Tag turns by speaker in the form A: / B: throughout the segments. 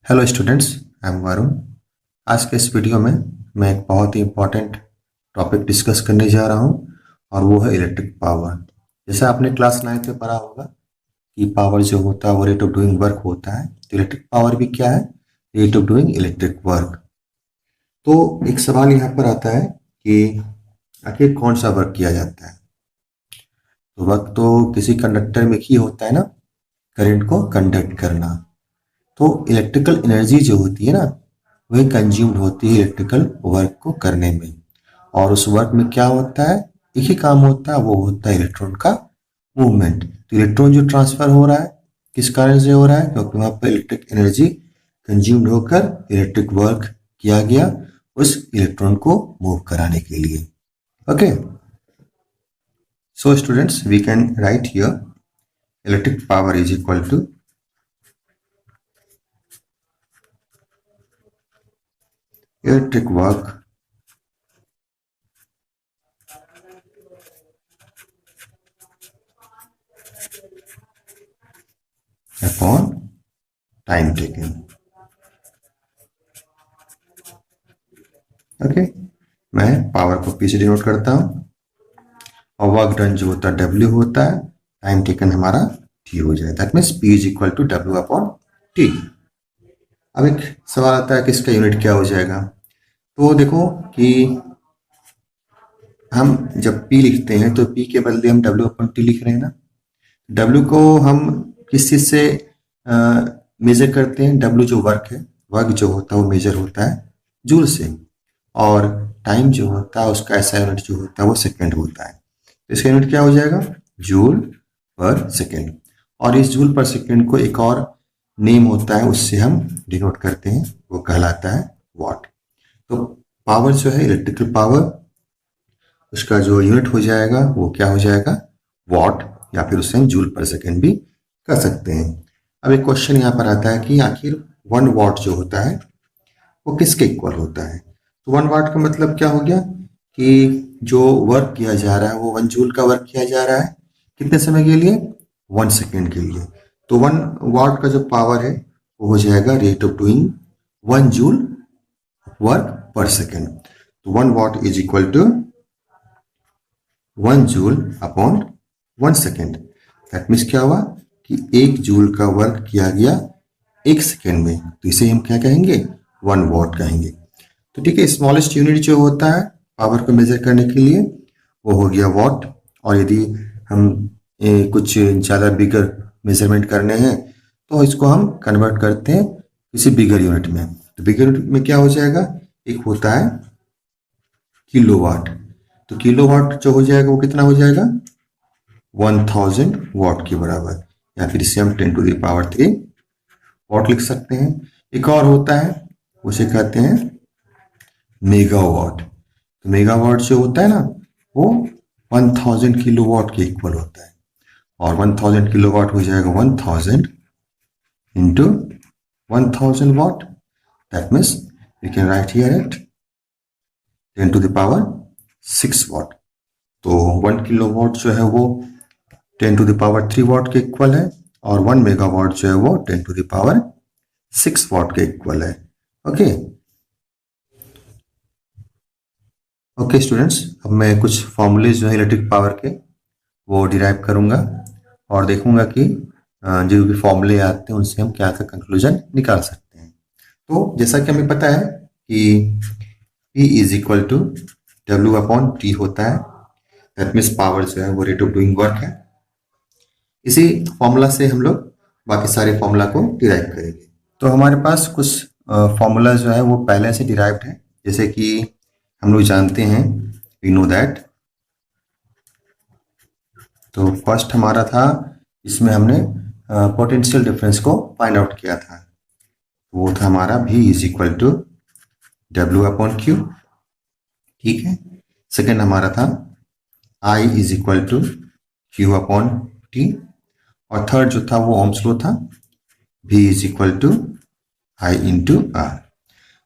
A: Hello students, I am Varun. आज के इस वीडियो में मैं एक बहुत ही इम्पोर्टेंट टॉपिक डिस्कस करने जा रहा हूं और वो है इलेक्ट्रिक पावर। जैसे आपने क्लास 9 में पढ़ा होगा कि पावर जो होता है वो रेट ऑफ डूइंग वर्क होता है, तो इलेक्ट्रिक पावर भी क्या है? Rate of doing electric work. तो एक सवाल यहाँ पर आता है कि आखिर कौन सा वर्क किया जाता है? तो वर्क तो किसी कंडक्टर में ही होता है ना, करंट को कंडक्ट करना। तो इलेक्ट्रिकल एनर्जी जो होती है ना, वही कंज्यूम्ड होती है इलेक्ट्रिकल वर्क को करने में। और उस वर्क में क्या होता है? एक ही काम होता है, वो होता है इलेक्ट्रॉन का मूवमेंट। तो इलेक्ट्रॉन जो ट्रांसफर हो रहा है, किस कारण से हो रहा है? क्योंकि वहां पर इलेक्ट्रिक एनर्जी कंज्यूम्ड होकर इलेक्ट्रिक वर्क किया गया उस इलेक्ट्रॉन को मूव कराने के लिए। Okay, so students, we can write here electric power is equal to electric work upon time taken. Okay, मैं पावर को पी से डिनोट करता हूं और वर्क डन जो होता है डब्ल्यू होता है, टाइम टेकन हमारा टी हो जाए। That means P is equal to W upon T. अब एक सवाल आता है कि इसका यूनिट क्या हो जाएगा। तो देखो कि हम जब पी लिखते हैं तो पी के बदले हम डब्ल्यू अपॉन टी लिख रहे हैं ना। डब्ल्यू को हम किस चीज से मेजर करते हैं? डब्ल्यू जो वर्क है, वर्क जो होता है वो मेजर होता है जूल से, और टाइम जो होता है उसका ऐसा यूनिट जो होता है वो सेकंड होता है। तो इसका यूनिट क्या हो जाएगा? जूल पर सेकंड। और इस जूल पर सेकंड को एक और नेम होता है, उससे हम डिनोट करते हैं, वो कहलाता है वॉट। तो पावर जो है, इलेक्ट्रिकल पावर, उसका जो यूनिट हो जाएगा वो क्या हो जाएगा? वॉट, या फिर उससे हम जूल पर सेकंड भी कर सकते हैं। अब एक क्वेश्चन यहाँ पर आता है कि आखिर 1 वॉट जो होता है वो किसके इक्वल होता है? तो 1 वाट का मतलब क्या हो गया कि जो वर्क किया जा रहा है वो 1 जूल का वर्क किया जा रहा है। कितने समय के लिए? 1 सेकेंड के लिए। तो 1 वाट का जो पावर है वो हो जाएगा rate of doing 1 joule work per second. तो 1 watt is equal to 1 joule upon 1 second. That means क्या हुआ कि 1 जूल का वर्क किया गया 1 सेकेंड में, तो इसे हम क्या कहेंगे? 1 वाट कहेंगे। तो ठीक है, स्मॉलेस्ट यूनिट जो होता है पावर को मेजर करने के लिए वो हो गया वॉट। और यदि हम कुछ ज़्यादा बिगर मेजरमेंट करने हैं तो इसको हम कन्वर्ट करते हैं किसी बिगर यूनिट में। तो बिगर यूनिट में क्या हो जाएगा? एक होता है किलोवाट। तो किलोवाट जो हो जाएगा वो कितना हो जाएगा? 1000 वाट के बराबर, या फिर इसे हम 10⁻³ वाट लिख सकते हैं। एक और होता है, उसे कहते हैं मेगावाट। तो मेगावाट जो होता है ना, वो 1000 किलोवाट के इक्वल होता है। और 1000 किलोवाट हो जाएगा 1000 into 1000 watt. That means we can write here at 10⁻6 watt. तो 1 किलोवाट जो है वो 10⁻³ वाट के इक्वल है, और 1 मेगावाट जो है वो 10⁻6 वाट के इक्वल है। ओके ओके स्टूडेंट्स, अब मैं कुछ फॉर्मूले जो है इलेक्ट्रिक पावर के वो डिराइव करूंगा और देखूंगा कि जो भी फॉर्मूले आते हैं उनसे हम क्या क्या कंक्लूजन निकाल सकते हैं। तो जैसा कि हमें पता है कि P is equal to W upon T होता है। दैट मीन्स पावर जो है वो रेट ऑफ डूइंग वर्क है। इसी फॉर्मूला से हम लोग बाकी सारे फॉर्मूला को डिराइव करेंगे। तो हमारे पास कुछ फॉर्मूला जो है वो पहले से डिराइव्ड है। जैसे कि हम लोग जानते हैं, वी नो दैट। तो फर्स्ट हमारा था, इसमें हमने पोटेंशियल डिफरेंस को फाइंड आउट किया था। वो था हमारा V is equal to W upon Q. ठीक है। सेकेंड हमारा था I is equal to Q upon T. और थर्ड जो था वो ओम्स लॉ था, V is equal to I into R.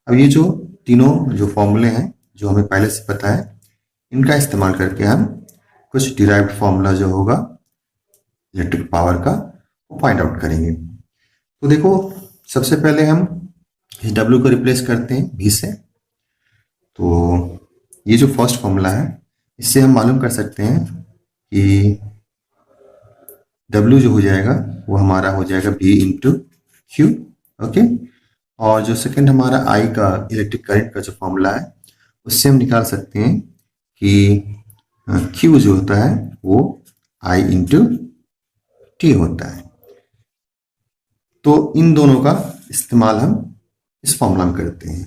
A: अब ये जो तीनों जो फॉर्मूले हैं जो हमें पहले से पता है, इनका इस्तेमाल करके हम कुछ डिराइव्ड फॉर्मूला जो होगा इलेक्ट्रिक पावर का वो फाइंड आउट करेंगे। तो देखो, सबसे पहले हम इस W को रिप्लेस करते हैं V से। तो ये जो फर्स्ट फॉर्मूला है इससे हम मालूम कर सकते हैं कि W जो हो जाएगा वो हमारा हो जाएगा V इंटू क्यू। ओके, और जो सेकंड हमारा I का इलेक्ट्रिक करंट का जो फॉर्मूला है उससे हम निकाल सकते हैं कि Q जो होता है वो I इंटू टी होता है। तो इन दोनों का इस्तेमाल हम इस फॉर्मूला में करते हैं।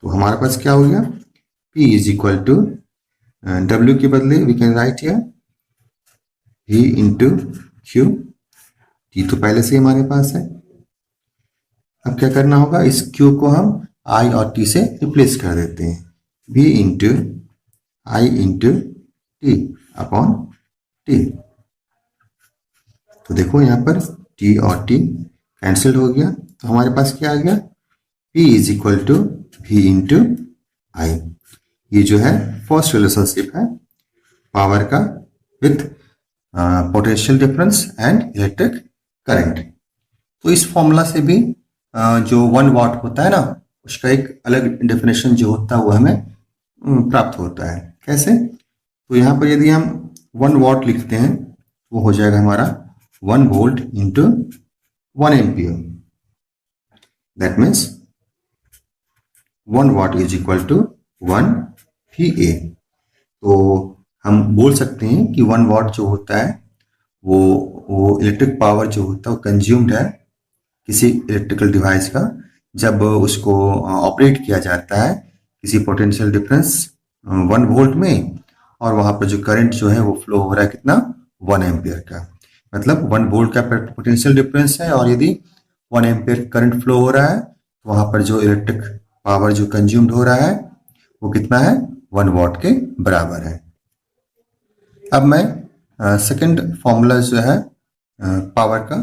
A: तो हमारे पास क्या हो गया, P is equal to W के बदले we can write here V into Q. T तो पहले से ही हमारे पास है। अब क्या करना होगा, इस Q को हम I और T से रिप्लेस कर देते हैं। V into I into T upon T। तो देखो यहाँ पर T और T कैंसिल हो गया, तो हमारे पास क्या आ गया, P is equal to V into I। ये जो है फर्स्ट रिलेशनशिप है पावर का with potential difference and electric current. तो इस फॉर्मूला से भी जो 1 वाट होता है ना, उसका एक अलग डेफिनेशन जो होता है वो हमें प्राप्त होता है। कैसे, तो यहाँ पर यदि हम 1 वाट लिखते हैं वो हो जाएगा हमारा 1 volt into 1 ampere. That means 1 watt is equal to 1 VA। तो हम बोल सकते हैं कि 1 वाट जो होता है वो इलेक्ट्रिक पावर जो होता है वो कंज्यूम्ड है किसी इलेक्ट्रिकल डिवाइस का जब उसको ऑपरेट किया जाता है किसी पोटेंशियल डिफरेंस 1 वोल्ट में, और वहाँ पर जो करंट जो है वो फ्लो हो रहा है कितना, 1 एम्पियर का। मतलब 1 वोल्ट का पोटेंशियल डिफरेंस है और यदि 1 एम्पियर करंट फ्लो हो रहा है तो वहाँ पर जो इलेक्ट्रिक पावर जो कंज्यूम्ड हो रहा है वो कितना है, 1 वाट के बराबर है। अब मैं सेकंड फॉर्मूला जो है पावर का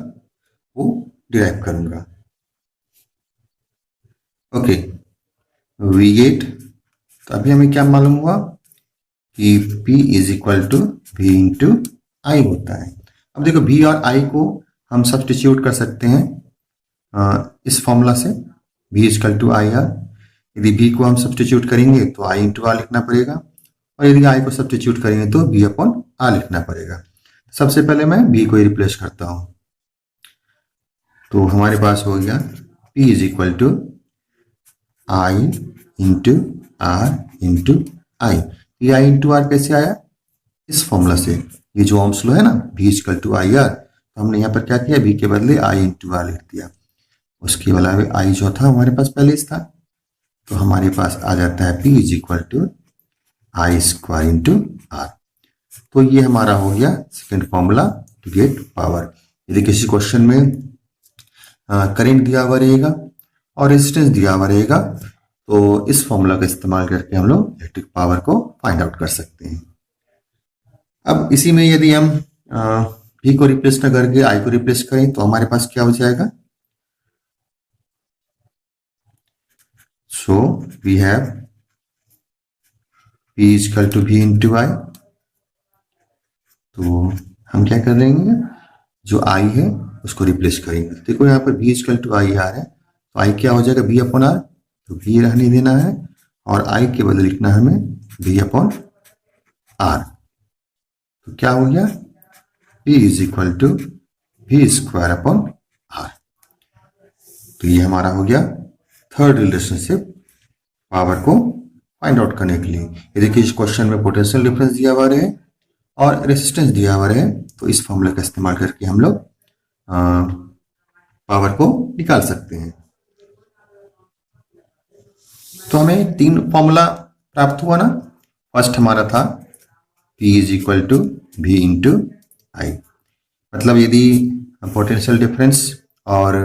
A: वो डिराइव करूंगा। ओके, वी गेट, तो अभी हमें क्या मालूम हुआ कि P is equal to V into I होता है। अब देखो V और I को हम सब्स्टिट्यूट कर सकते हैं इस फॉर्मूला से, V is equal to I R. यदि V को हम सब्स्टिट्यूट करेंगे तो I इंटू आर लिखना पड़ेगा, और यदि I को सब्स्टिट्यूट करेंगे तो V अपॉन आर लिखना पड़ेगा। सबसे पहले मैं V को ही रिप्लेस करता हूं, तो हमारे पास हो गया P is equal to I into R into I. ये I इंटू आर कैसे आया, इस फॉर्मूला से, ये जो ओम्स लॉ है ना, V is equal to I R, तो हमने यहाँ पर क्या किया, V के बदले I इंटू आर लिख दिया। उसके अलावा I जो था हमारे पास पहले से था, तो हमारे पास आ जाता है P is equal to I square into R. तो ये हमारा हो गया second formula to get power. यदि किसी क्वेश्चन में करंट दिया हुआ रहेगा और रेजिस्टेंस दिया हुआ रहेगा तो इस फॉर्मूला का इस्तेमाल करके हम लोग इलेक्ट्रिक पावर को फाइंड आउट कर सकते हैं। अब इसी में यदि हम V को रिप्लेस न करके I को रिप्लेस करें तो हमारे पास क्या हो जाएगा, so we have P is equal to V into I. तो हम क्या कर देंगे, जो I है उसको रिप्लेस करेंगे। देखो यहाँ पर V is equal to I R है, तो I क्या हो जाएगा, V अपॉन आर, तो V रहने देना है और I के बदले लिखना है हमें V अपॉन आर। तो क्या हो गया, P is equal to V square upon R. तो ये हमारा हो गया थर्ड रिलेशनशिप पावर को फाइंड आउट करने के लिए। यदि किसी क्वेश्चन में पोटेंशियल डिफरेंस दिया हुआ रहे और रेजिस्टेंस दिया हुआ रहे तो इस फॉर्मूले का इस्तेमाल करके हम लोग पावर को निकाल सकते हैं। तो हमें 3 फॉर्मूला प्राप्त हुआ ना। फर्स्ट हमारा था P is equal to V into I, मतलब यदि पोटेंशियल डिफरेंस और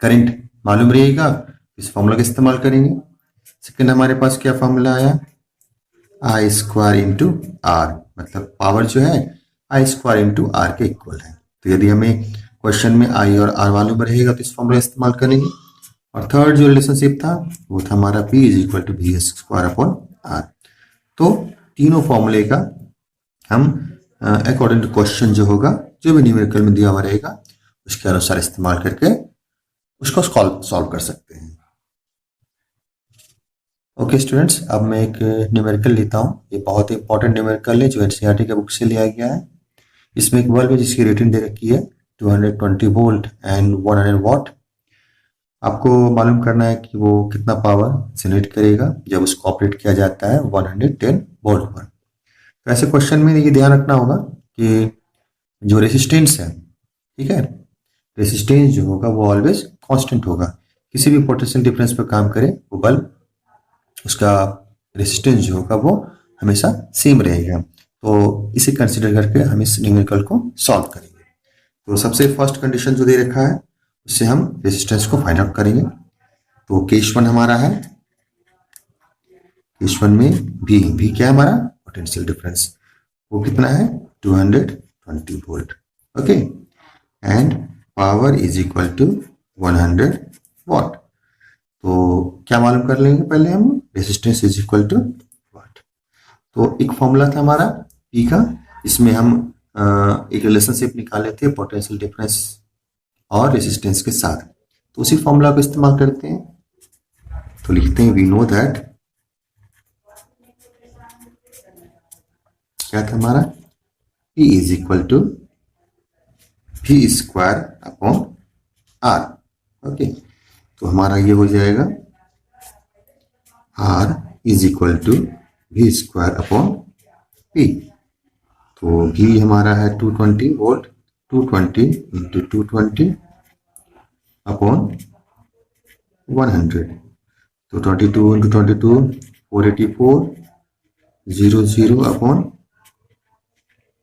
A: करंट मालूम रहेगा इस फॉर्मूला का इस्तेमाल करेंगे। सेकेंड हमारे पास क्या फॉर्मूला आया, आई स्क्वायर इंटू आर, मतलब पावर जो है आई स्क्वायर इंटू आर के इक्वल है। तो यदि हमें क्वेश्चन में आई और आर मालूम रहेगा तो इस फॉर्मूला इस्तेमाल करेंगे। और थर्ड जो रिलेशनशिप था वो था हमारा P is equal to V square upon R. तो तीनों फॉर्मूले का हम अकॉर्डिंग टू क्वेश्चन जो होगा, जो भी न्यूमेरिकल में दिया हुआ रहेगा उसके अनुसार इस्तेमाल करके उसको सॉल्व कर सकते हैं। ओके स्टूडेंट्स, अब मैं एक न्यूमेरिकल लेता हूँ। ये बहुत ही इंपॉर्टेंट न्यूमेरिकल है जो एनसीईआरटी के बुक से लिया गया है। इसमें एक बल्ब है जिसकी रेटिंग दे रखी है 220 वोल्ट एंड 100 वॉट। आपको मालूम करना है कि वो कितना पावर जनरेट करेगा जब उसको ऑपरेट किया जाता है 110 वोल्ट पर। तो ऐसे क्वेश्चन में ये ध्यान रखना होगा कि जो रेसिस्टेंस है, ठीक है, रेसिस्टेंस जो होगा वो ऑलवेज कांस्टेंट होगा। किसी भी पोटेंशियल डिफरेंस पर काम करे वो बल्ब, उसका रेसिस्टेंस जो होगा वो हमेशा सेम रहेगा। तो इसे कंसिडर करके हम इस न्यूमेरिकल को सॉल्व करेंगे। तो सबसे फर्स्ट कंडीशन जो दे रखा है उससे हम रेसिस्टेंस को फाइंड आउट करेंगे। तो केस 1 हमारा है, केस 1 में भी क्या है हमारा पोटेंशियल डिफरेंस, वो कितना है 220 volt. Okay, and power is equal to 100 watt. तो क्या मालूम कर लेंगे पहले हम, resistance is equal to watt. तो एक फॉर्मूला था हमारा पी का, इसमें हम एक रिलेशनशिप निकाले थे पोटेंशियल डिफरेंस और रेसिस्टेंस के साथ। तो उसी फॉर्मूला को इस्तेमाल करते हैं। तो लिखते हैं वी नो दैट, क्या था हमारा, P is equal to V square upon R। Okay, तो हमारा ये हो जाएगा R is equal to V square upon P। तो V हमारा है 220 वोल्ट, 220 इंटू 220 अपॉन 100। तो 22 इंटू 22 484, 00 अपॉन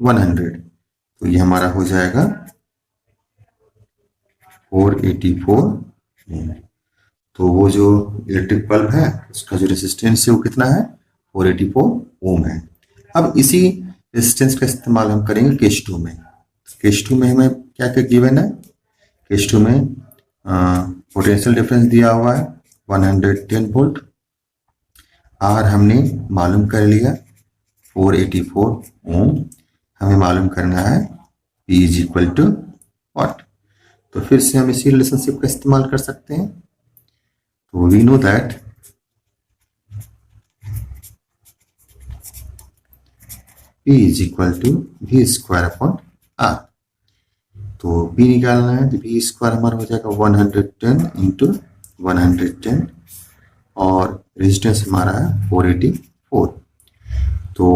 A: 100। तो ये हमारा हो जाएगा 484। तो वो जो इलेक्ट्रिक बल्ब है उसका जो रेसिस्टेंस है वो कितना है 484 ओम है। अब इसी रेसिस्टेंस का इस्तेमाल हम करेंगे केस 2 में। केस 2 में हमें क्या क्या गिवन है, केस 2 में पोटेंशियल डिफरेंस दिया हुआ है 110 वोल्ट, आर हमने मालूम कर लिया 484 ओम, हमें मालूम करना है P is equal to watt. तो फिर से हम इसी रिलेशनशिप का इस्तेमाल कर सकते हैं। तो we know that P is equal to V square upon R। तो P निकालना है तो V स्क्वायर हमारा हो जाएगा 110 इंटू 110 और रेजिस्टेंस हमारा है 484। तो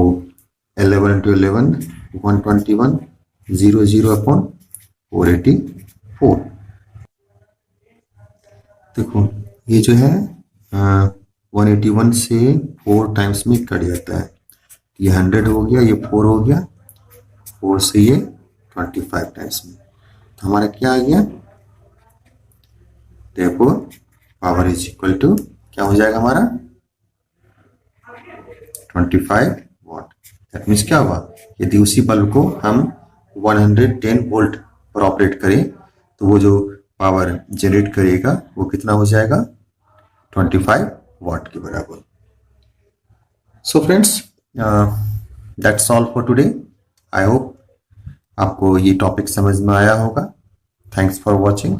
A: 11 इंटू 11 121, 00 अपॉन 484। देखो ये जो है 181 से 4 टाइम्स में कट जाता है। ये 100 हो गया, ये 4 हो गया, 4 से ये 25 टाइम्स में। तो हमारा क्या आ गया, देखो पावर इज इक्वल टू क्या हो जाएगा हमारा 25 वॉट। दैट मीन्स क्या हुआ, यदि उसी बल्ब को हम 110 वोल्ट पर ऑपरेट करें तो वो जो पावर जनरेट करेगा वो कितना हो जाएगा 25 वॉट के बराबर। So friends, that's all for today. I hope आपको ये टॉपिक समझ में आया होगा। Thanks for watching.